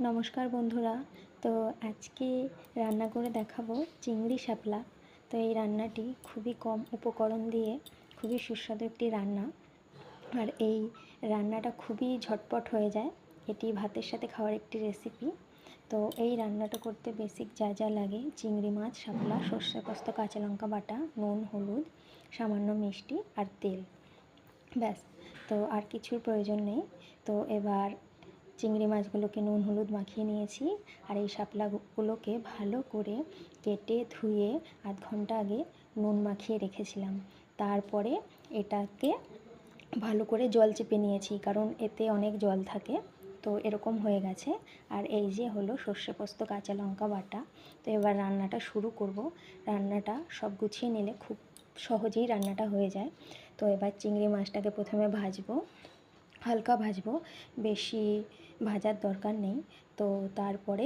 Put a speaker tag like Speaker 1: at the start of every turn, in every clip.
Speaker 1: নমস্কার বন্ধুরা। তো আজকে রান্না করে দেখাবো চিংড়ি শাপলা। তো এই রান্নাটি খুবই কম উপকরণ দিয়ে খুবই সুস্বাদু একটি রান্না। আর এই রান্নাটা খুবই ঝটপট হয়ে যায়। এটি ভাতের সাথে খাওয়ার একটি রেসিপি। তো এই রান্নাটা করতে বেসিক যা যা লাগে: চিংড়ি মাছ, শাপলা, সর্ষে পোস্ত, কাঁচা লঙ্কা বাটা, নুন, হলুদ, সামান্য মিষ্টি আর তেল, ব্যাস। তো আর কিছুর প্রয়োজন নেই। তো এবার চিংড়ি মাছগুলোকে নুন হলুদ মাখিয়ে নিয়েছি, আর এই শাপলাগুলোকে ভালো করে কেটে ধুয়ে আধ ঘন্টা আগে নুন মাখিয়ে রেখেছিলাম। তারপরে এটাকে ভালো করে জল চেপে নিয়েছি, কারণ এতে অনেক জল থাকে। তো এরকম হয়ে গেছে। আর এই যে হলো সর্ষে পোস্ত, কাঁচা লঙ্কা বাটা। তো এবার রান্নাটা শুরু করব। রান্নাটা সব গুছিয়ে নিলে খুব সহজেই রান্নাটা হয়ে যায়। তো এবার চিংড়ি মাছটাকে প্রথমে ভাজবো, হালকা ভাজবো, বেশি ভাজার দরকার নেই। তো তারপরে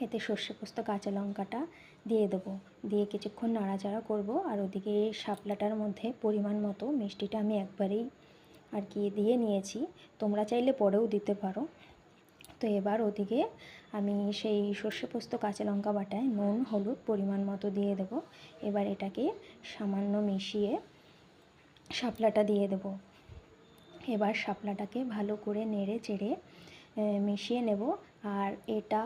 Speaker 1: এতে সর্ষে পোস্ত, কাঁচা লঙ্কাটা দিয়ে দেবো, দিয়ে কিছুক্ষণ নাড়াচাড়া করব। আর ওদিকে শাপলাটার মধ্যে পরিমাণ মতো মিষ্টিটা আমি একবারেই আর কি দিয়ে নিয়েছি, তোমরা চাইলে পরেও দিতে পারো। তো এবার ওদিকে আমি সেই সর্ষে পোস্ত, কাঁচা লঙ্কা বাটায় নুন হলুদ পরিমাণ মতো দিয়ে দেবো। এবার এটাকে সামান্য মিশিয়ে শাপলাটা দিয়ে দেবো। এবার শাপলাটাকে ভালো করে নেড়ে চেড়ে মিশিয়ে নেব। আর এটা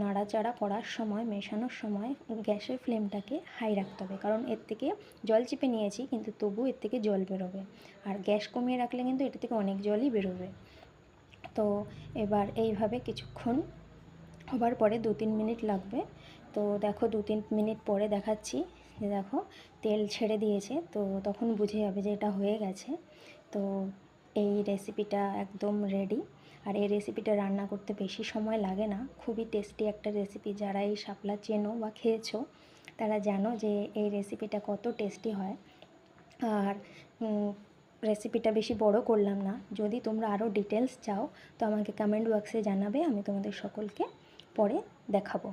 Speaker 1: নাড়াচাড়া করার সময়, মেশানোর সময় গ্যাসের ফ্লেমটাকে হাই রাখতে হবে, কারণ এর থেকে জল চিপে নিয়েছি কিন্তু তবু এর থেকে জল বেরোবে। আর গ্যাস কমিয়ে রাখলে কিন্তু এটা থেকে অনেক জলই বেরোবে। তো এবার এইভাবে কিছুক্ষণ হবার পরে 2-3 মিনিট লাগবে। তো দেখো 2-3 মিনিট পরে দেখাচ্ছি যে দেখো তেল ছেড়ে দিয়েছে। তো তখন বুঝে যাবে যে এটা হয়ে গেছে। তো এই রেসিপিটা একদম রেডি। আর এই রেসিপিটা রান্না করতে বেশি সময় লাগে না, খুবই টেস্টি একটা রেসিপি। যারা এই শাপলা চেনো বা খেয়েছো তারা জানো যে এই রেসিপিটা কত টেস্টি হয়। আর রেসিপিটা বেশি বড় করলাম না। যদি তোমরা আরও ডিটেলস চাও তো আমাকে কমেন্ট বক্সে জানাবে, আমি তোমাদের সকলকে পরে দেখাবো।